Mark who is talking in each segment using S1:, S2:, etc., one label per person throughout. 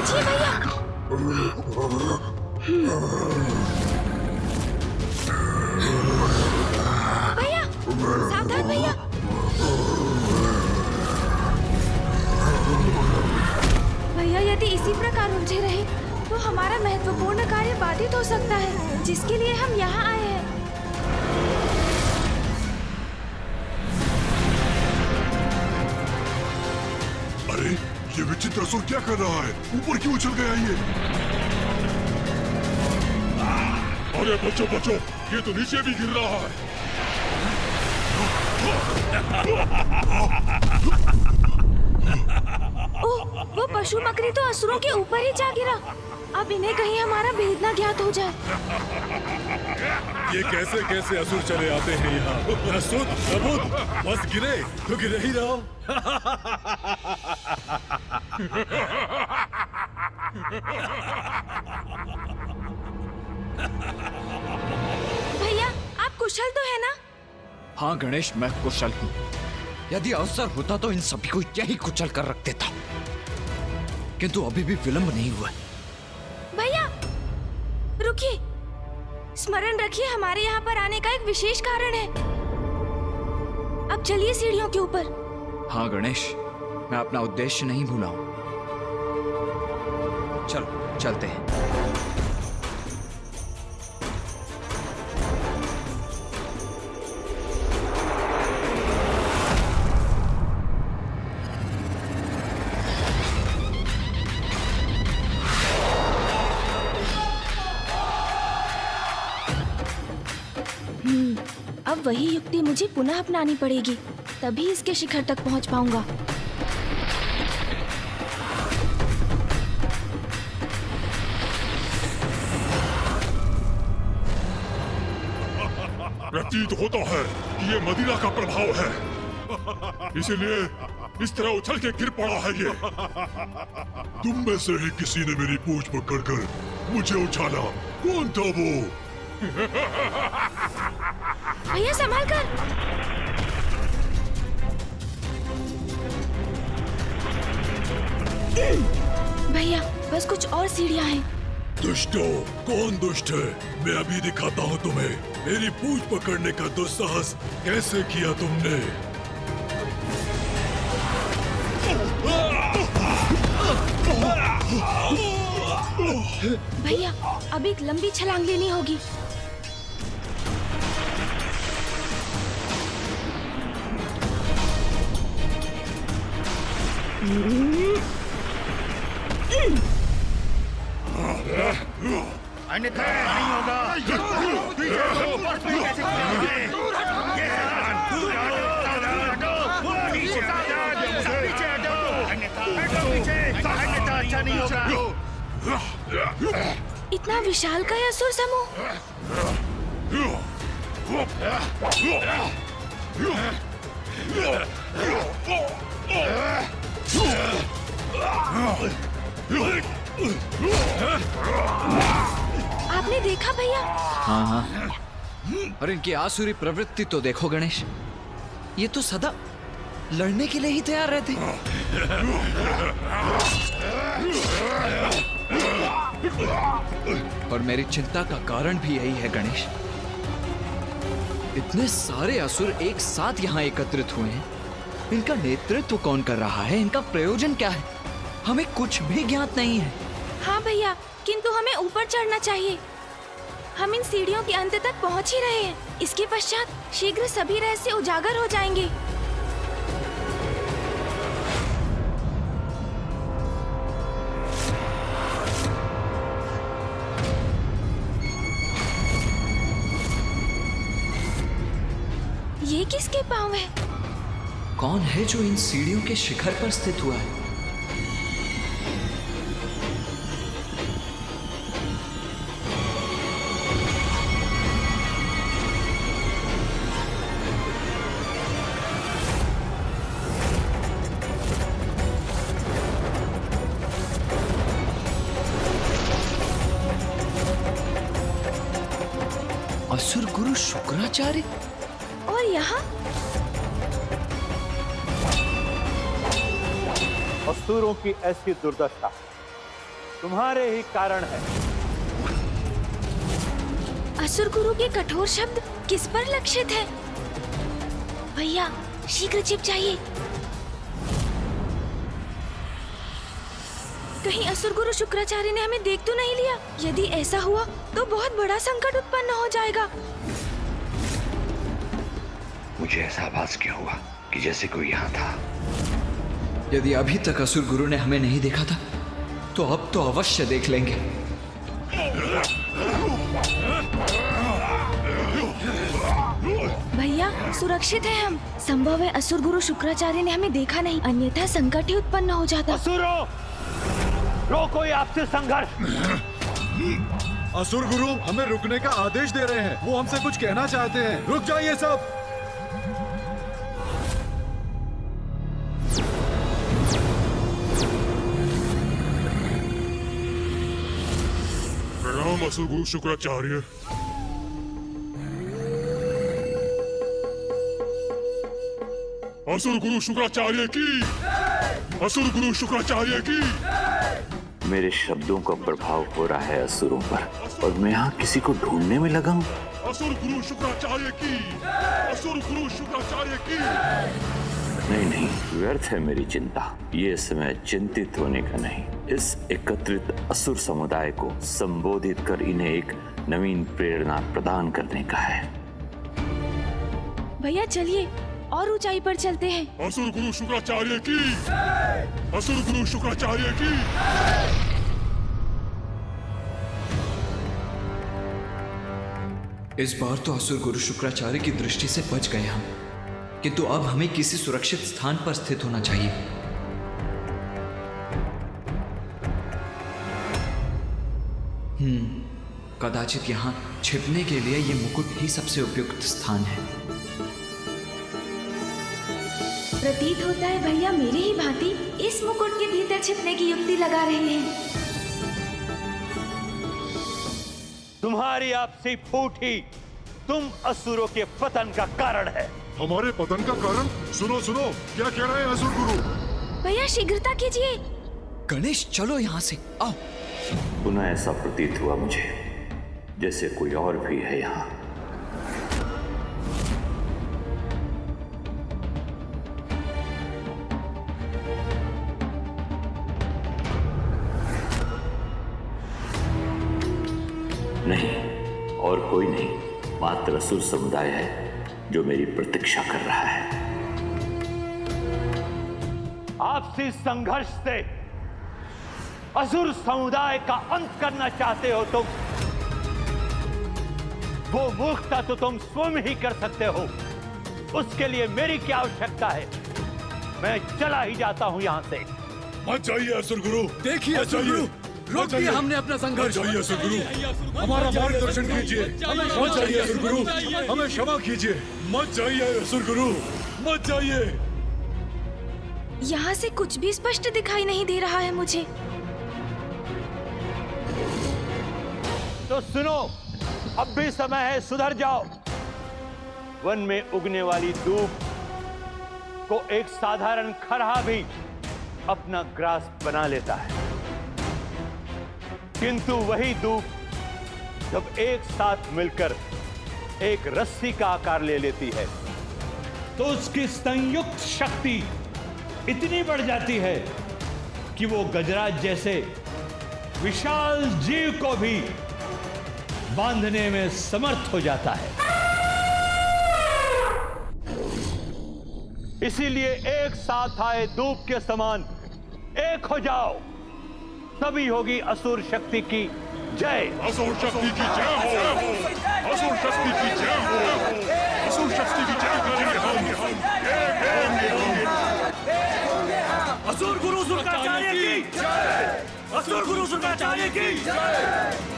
S1: बचिए भैया। भैया सावधान भैया। भैया यदि इसी प्रकार उलझे रहे तो हमारा महत्वपूर्ण कार्य बाधित हो सकता है, जिसके लिए हम यहाँ आए हैं।
S2: अरे ये विचित्र असुर क्या कर रहा है? ऊपर क्यों उछल गया ये? अरे बच्चों बच्चों, ये तो नीचे भी गिर रहा है।
S1: ओह, वो पशु मकड़ी तो असुरों के ऊपर ही जा गिरा। अब इन्हें कहीं हमारा भेद न ज्ञात हो जाए।
S3: ये कैसे कैसे असुर चले आते हैं यहाँ? असुर सबूत, बस गिरे तो गिरे ही रहो।
S1: भैया आप कुशल तो है ना?
S4: हाँ गणेश, मैं कुशल हूँ। यदि अवसर होता तो इन सभी को यही कुचल कर रख देता, किंतु अभी भी विलंब नहीं हुआ।
S1: भैया रुकिए, स्मरण रखिए हमारे यहाँ पर आने का एक विशेष कारण है। अब चलिए सीढ़ियों के ऊपर।
S4: हाँ गणेश, मैं अपना उद्देश्य नहीं भूला हूँ। चलो चलते हैं।
S1: अब वही युक्ति मुझे पुनः अपनानी पड़ेगी, तभी इसके शिखर तक पहुंच पाऊंगा।
S2: प्रतीत होता है कि ये मदिरा का प्रभाव है, इसीलिए इस तरह उछल के गिर पड़ा है ये। तुम में से ही किसी ने मेरी पूंछ पकड़कर मुझे उछाला। कौन था वो?
S1: भैया संभाल कर। भैया बस कुछ और सीढ़ियां हैं।
S2: दुष्टो, कौन दुष्ट है? मैं अभी दिखाता हूँ तुम्हें। मेरी पूंछ पकड़ने का दुस्साहस कैसे किया तुमने?
S1: भैया अब एक लंबी छलांग लेनी होगी।
S5: अन्यथा नहीं होगा। अन्यथा अच्छा नहीं होगा।
S1: इतना विशाल का यह असुर समूह। आपने देखा भैया?
S4: हाँ हाँ, और इनकी आसुरी प्रवृत्ति तो देखो गणेश, ये तो सदा लड़ने के लिए ही तैयार रहते। और मेरी चिंता का कारण भी यही है गणेश। इतने सारे असुर एक साथ यहाँ एकत्रित हुए हैं, इनका नेतृत्व कौन कर रहा है, इनका प्रयोजन क्या है, हमें कुछ भी ज्ञात नहीं है।
S1: हाँ भैया, किंतु हमें ऊपर चढ़ना चाहिए। हम इन सीढ़ियों के अंत तक पहुंच ही रहे हैं। इसके पश्चात शीघ्र सभी रहस्य उजागर हो जाएंगे। ये किसके पाँव है?
S4: कौन है जो इन सीढ़ियों के शिखर पर स्थित हुआ है? असुर गुरु शुक्राचार्य।
S1: और यहाँ
S6: असुरों की ऐसी दुर्दशा
S5: तुम्हारे ही कारण है।
S1: असुर गुरु के कठोर शब्द किस पर लक्षित है? भैया शीघ्र छिप जाइए। कहीं असुर गुरु शुक्राचार्य ने हमें देख तो नहीं लिया? यदि ऐसा हुआ तो बहुत बड़ा संकट उत्पन्न हो जाएगा।
S6: मुझे ऐसा आभास क्यों हुआ कि जैसे कोई यहाँ था?
S4: यदि अभी तक असुर गुरु ने हमें नहीं देखा था तो अब तो अवश्य देख लेंगे।
S1: भैया सुरक्षित है हम। संभव है असुर गुरु शुक्राचार्य ने हमें देखा नहीं, अन्यथा संकट ही उत्पन्न हो जाता।
S5: असुरों, रोको ये आपसे संघर्ष।
S3: असुर गुरु हमें रुकने का आदेश दे रहे हैं। वो हमसे कुछ कहना चाहते हैं। रुक जाइए सब।
S2: प्रणाम असुर गुरु शुक्राचार्य। असुर गुरु शुक्राचार्य की, असुर गुरु शुक्राचार्य की।
S6: मेरे शब्दों का प्रभाव हो रहा है असुरों पर, और मैं यहाँ किसी को ढूंढने में लगा हूँ।
S2: असुर गुरु शुक्राचार्य की, असुर गुरु शुक्राचार्य की।
S6: नहीं नहीं, व्यर्थ है मेरी चिंता। ये समय चिंतित होने का नहीं, इस एकत्रित असुर समुदाय को संबोधित कर इन्हें एक नवीन प्रेरणा प्रदान करने का है।
S1: भैया चलिए और ऊंचाई पर चलते हैं।
S2: असुर गुरु शुक्राचार्य की, असुर गुरु शुक्राचार्य की।
S4: इस बार तो असुर गुरु शुक्राचार्य की दृष्टि से बच गए हम, किंतु अब हमें किसी सुरक्षित स्थान पर स्थित होना चाहिए। कदाचित यहाँ छिपने के लिए ये मुकुट ही सबसे उपयुक्त स्थान है।
S1: प्रतीत होता है भैया मेरी ही भांति इस मुकुट के भीतर छिपने की युक्ति लगा रहे हैं।
S5: तुम्हारी आपसी फूट ही तुम असुरों के पतन का कारण है।
S2: हमारे पतन का कारण? सुनो सुनो, क्या कह रहे हैं असुर गुरु?
S1: भैया शीघ्रता कीजिए।
S4: गणेश चलो यहाँ से, आओ।
S6: पुनः ऐसा प्रतीत हुआ मुझे जैसे कोई और भी है यहाँ। नहीं, और कोई नहीं, मात्र असुर समुदाय है जो मेरी प्रतीक्षा कर रहा है।
S5: आपसी संघर्ष से असुर समुदाय का अंत करना चाहते हो तुम। वो मूर्खता तो तुम स्वयं ही कर सकते हो, उसके लिए मेरी क्या आवश्यकता है? मैं चला ही जाता हूं यहां से।
S3: मत जाइए असुर गुरु।
S7: देखिए असुर गुरु, रोक दिया हमने अपना संघर्ष।
S3: मत जाइए असुर गुरु, हमारा मार्गदर्शन कीजिए। मत जाइए असुर गुरु, हमें क्षमा कीजिए। मत जाइए असुर गुरु, मत जाइए।
S1: यहाँ से कुछ भी स्पष्ट दिखाई नहीं दे रहा है मुझे।
S5: तो सुनो, अब भी समय है, सुधर जाओ। वन में उगने वाली दूब को एक साधारण खरहा भी अपना ग्रास बना लेता है, किंतु वही दूब जब एक साथ मिलकर एक रस्सी का आकार ले लेती है तो उसकी संयुक्त शक्ति इतनी बढ़ जाती है कि वो गजराज जैसे विशाल जीव को भी बांधने में समर्थ हो जाता है। इसीलिए एक साथ आए धूप के समान एक हो जाओ, तभी होगी असुर शक्ति की जय।
S2: असुर शक्ति की जय हो, असुर शक्ति की जय हो, असुर शक्ति की जय करेंगे हम।
S7: असुर गुरु शुक्राचार्य की जय, असुर गुरु शुक्राचार्य की जय।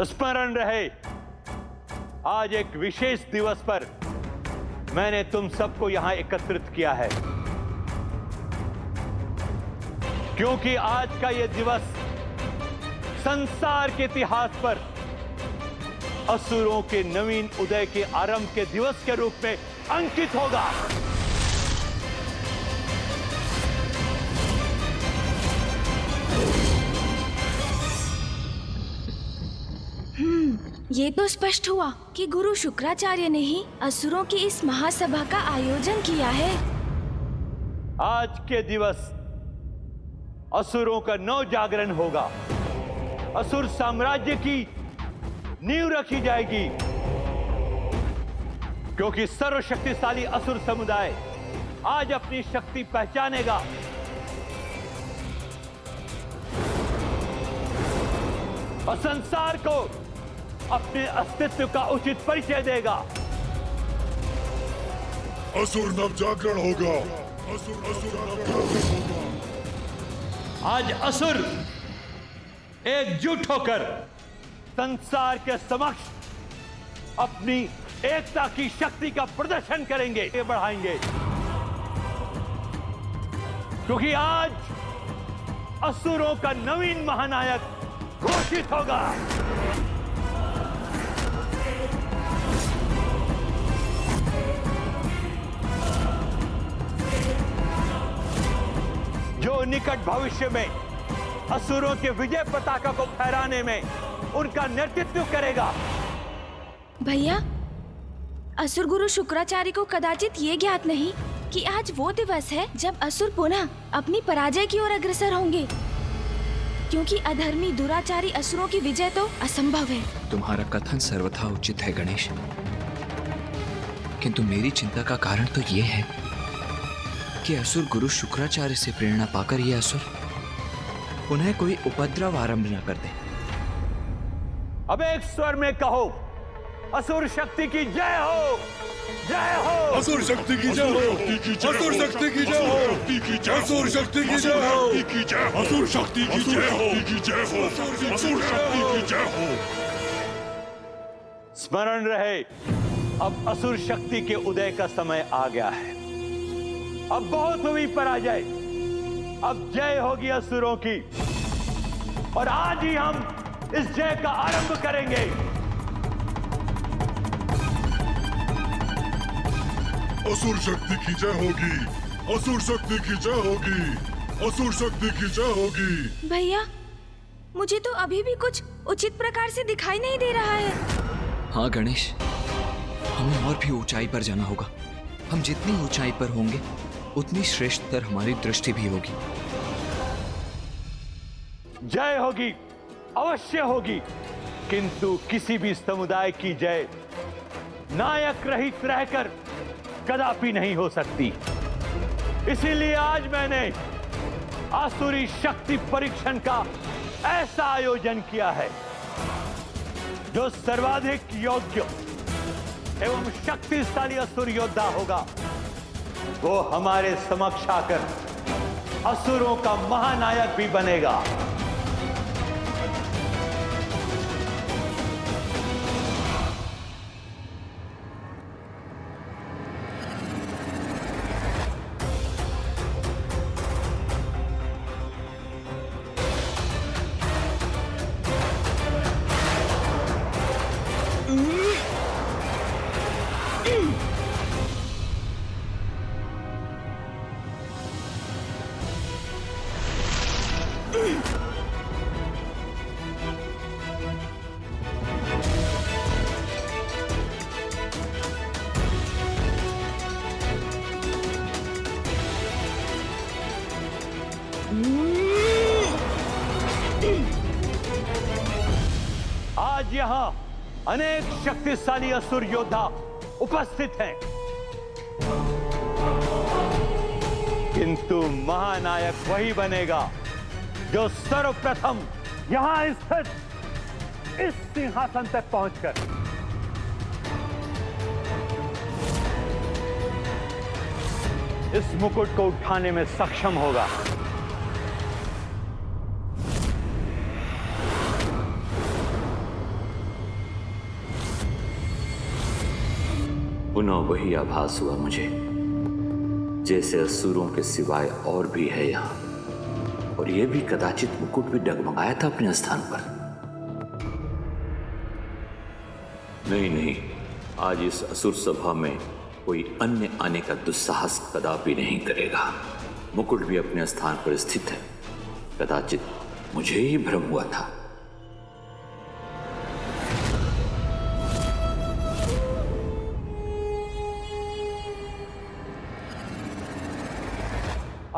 S5: स्मरण रहे, आज एक विशेष दिवस पर मैंने तुम सबको यहां एकत्रित किया है, क्योंकि आज का यह दिवस संसार के इतिहास पर असुरों के नवीन उदय के आरंभ के दिवस के रूप में अंकित होगा।
S1: ये तो स्पष्ट हुआ कि गुरु शुक्राचार्य ने ही असुरों की इस महासभा का आयोजन किया है।
S5: आज के दिवस असुरों का नव जागरण होगा। असुर साम्राज्य की नींव रखी जाएगी, क्योंकि सर्वशक्तिशाली असुर समुदाय आज अपनी शक्ति पहचानेगा। और संसार को अपने अस्तित्व का उचित परिचय देगा।
S2: असुर नव जागरण होगा। असुर नव जागरण होगा।
S5: आज असुर एकजुट होकर संसार के समक्ष अपनी एकता की शक्ति का प्रदर्शन करेंगे, बढ़ाएंगे, क्योंकि आज असुरों का नवीन महानायक घोषित होगा। जो निकट भविष्य में असुरों के विजय पताका को फहराने में उनका नेतृत्व करेगा।
S1: भैया, असुर गुरु शुक्राचार्य को कदाचित ये ज्ञात नहीं कि आज वो दिवस है जब असुर पुनः अपनी पराजय की ओर अग्रसर होंगे, क्योंकि अधर्मी दुराचारी असुरों की विजय तो असंभव है।
S4: तुम्हारा कथन सर्वथा उचित है गणेश, किंतु मेरी चिंता का कारण तो ये है कि असुर गुरु शुक्राचार्य से प्रेरणा पाकर ये असुर उन्हें कोई उपद्रव आरंभ न कर दे।
S5: अब एक स्वर में कहो, असुर शक्ति की जय हो, जय हो।
S3: असुर शक्ति की जय हो, असुर शक्ति की जय हो, असुर शक्ति की जय हो,
S2: असुर शक्ति की जय हो, असुर शक्ति की जय हो।
S5: स्मरण रहे, अब असुर शक्ति के उदय का समय आ गया है। अब बहुत हुई पराजय, अब जय होगी असुरों की, और आज ही हम इस जय का आरंभ करेंगे।
S2: असुर शक्ति की जय होगी, असुर शक्ति की जय होगी, असुर शक्ति की जय होगी।
S1: भैया, मुझे तो अभी भी कुछ उचित प्रकार से दिखाई नहीं दे रहा है।
S4: हाँ गणेश, हमें और भी ऊंचाई पर जाना होगा। हम जितनी ऊंचाई पर होंगे उतनी श्रेष्ठतर हमारी दृष्टि भी होगी।
S5: जय होगी, अवश्य होगी, किंतु किसी भी समुदाय की जय नायक रहित रहकर कदापि नहीं हो सकती। इसीलिए आज मैंने आसुरी शक्ति परीक्षण का ऐसा आयोजन किया है, जो सर्वाधिक योग्य एवं शक्तिशाली असुर योद्धा होगा, वो हमारे समक्ष आकर असुरों का महानायक भी बनेगा। आज यहां अनेक शक्तिशाली असुर योद्धा उपस्थित हैं, किंतु महानायक वही बनेगा जो सर्वप्रथम यहां स्थित इस सिंहासन तक पहुंचकर इस मुकुट को उठाने में सक्षम होगा।
S6: पुनः वही आभास हुआ मुझे, जैसे असुरों के सिवाय और भी है यहाँ, और यह भी कदाचित मुकुट भी डगमगाया था अपने स्थान पर। नहीं, आज इस असुर सभा में कोई अन्य आने का दुस्साहस कदापि नहीं करेगा। मुकुट भी अपने स्थान पर स्थित है, कदाचित मुझे ही भ्रम हुआ था।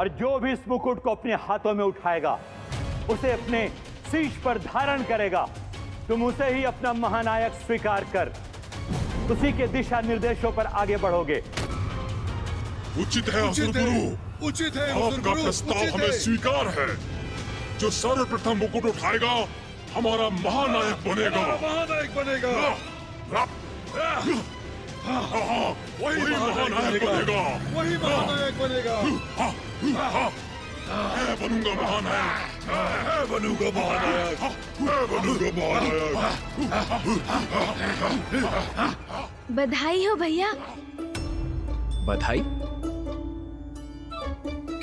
S5: और जो भी इस मुकुट को अपने हाथों में उठाएगा उसे अपने शीश पर धारण करेगा। तुम उसे ही अपना महानायक स्वीकार कर उसी के दिशा निर्देशों पर आगे बढ़ोगे।
S2: उचित है असुर गुरु,
S3: उचित है
S2: आपका प्रस्ताव हमें स्वीकार है। जो सर्वप्रथम मुकुट उठाएगा हमारा महानायक बनेगा।
S3: महानायक बनेगा।
S2: वही महानायक बनेगा।
S3: वही महानायक बनेगा।
S2: मैं बनूंगा महानायक।
S3: मैं बनूंगा महानायक।
S2: मैं बनूंगा महानायक।
S1: बधाई हो भैया।
S4: बधाई?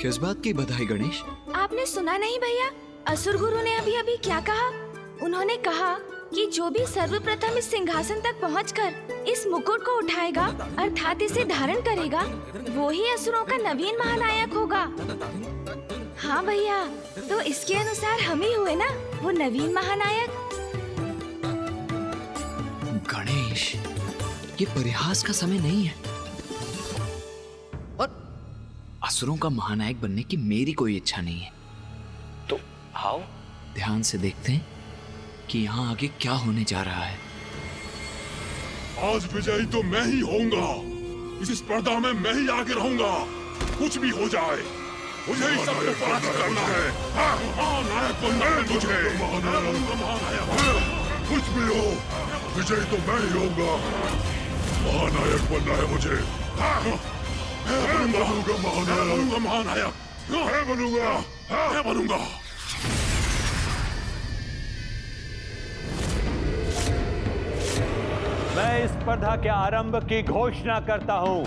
S4: किस बात की बधाई गणेश?
S1: आपने सुना नहीं भैया, असुर गुरु ने अभी अभी क्या कहा? उन्होंने कहा कि जो भी सर्वप्रथम इस सिंहासन तक पहुंचकर इस मुकुट को उठाएगा अर्थात इसे धारण करेगा, वो ही असुरों का नवीन महानायक होगा। हाँ भैया, तो इसके अनुसार हम ही हुए ना वो नवीन महानायक।
S4: गणेश, ये परिहास का समय नहीं है। और असुरों का महानायक बनने की मेरी कोई इच्छा नहीं है। तो आओ ध्यान से देखते हैं कि यहाँ आगे क्या होने जा रहा है।
S2: आज विजयी तो मैं ही होऊंगा। इस स्पर्धा में मैं ही आगे रहूंगा। कुछ भी हो जाए मुझे ही सबको पराजित करना है। महानायक बनना है मुझे। कुछ भी हो विजयी तो मैं ही होऊंगा। महानायक बनना है मुझे। मैं बनूंगा महानायक। मैं बनूंगा।
S5: मैं इस स्पर्धा के आरंभ की घोषणा करता हूं।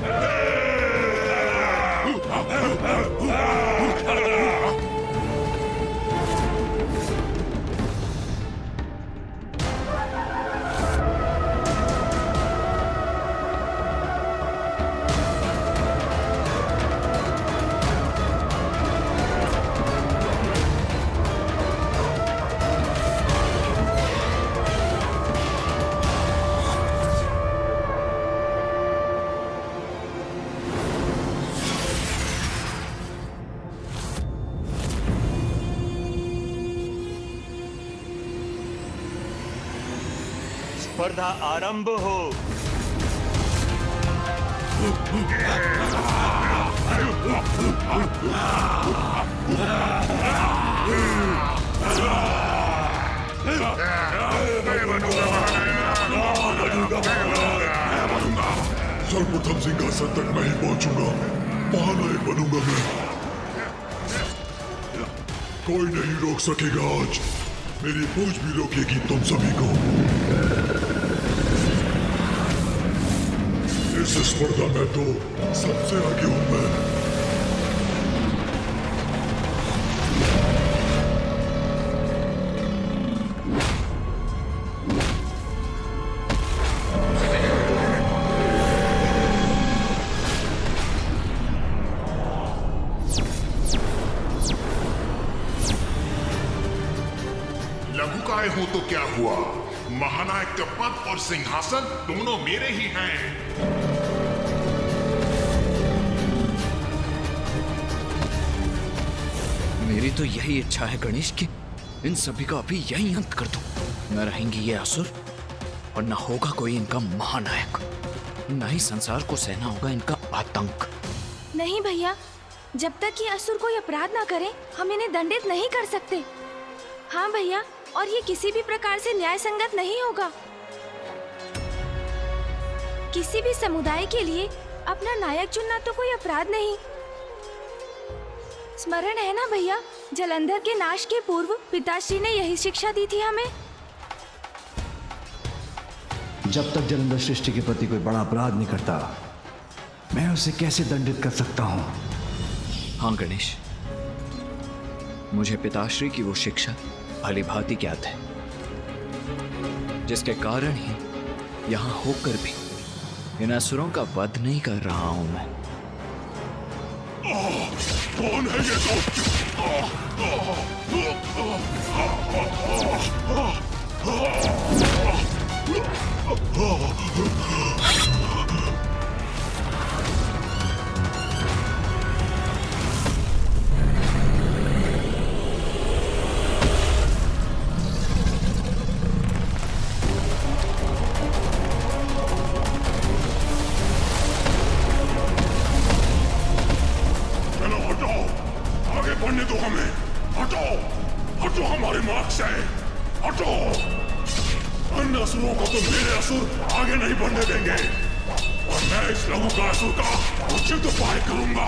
S5: स्पर्धा आरंभ हो।
S2: सर्वप्रथम सिंहासन तक मैं ही पहुंचूंगा। महानायक बनूंगा मैं। कोई नहीं रोक सकेगा आज। मेरी पूछ भी रोकेगी तुम सभी को। इस स्पर्धा में तो सबसे आगे हूं मैं।
S8: लघुकाय हूं तो क्या हुआ, महानायक का पद और सिंहासन दोनों मेरे ही हैं।
S4: मेरी तो यही इच्छा है गणेश कि इन सभी का अभी यही अंत कर दूं। न रहेंगे ये असुर और न होगा कोई इनका महानायक। न ही संसार को सहना होगा इनका आतंक।
S1: नहीं भैया, जब तक ये असुर कोई अपराध ना करे हम इन्हें दंडित नहीं कर सकते। हाँ भैया, और ये किसी भी प्रकार से न्याय संगत नहीं होगा। किसी भी समुदाय के लिए अपना नायक चुनना तो कोई अपराध नहीं। स्मरण है ना भैया, जलंधर के नाश के पूर्व पिताश्री ने यही शिक्षा दी थी हमें।
S9: जब तक जलंधर सृष्टि के प्रति कोई बड़ा अपराध नहीं करता, मैं उसे कैसे दंडित कर सकता हूँ?
S4: हाँ गणेश, मुझे पिताश्री की वो शिक्षा भली भांति ज्ञात है, जिसके कारण ही यहाँ होकर भी इन असुरों का वध नहीं कर रहा हूं मैं।
S2: कौन है ये मार्ग से हटो। अन्य असुरों को तो मेरे असुर आगे नहीं बढ़ने देंगे और मैं इस लघु का असुर का उचित उपाय करूंगा।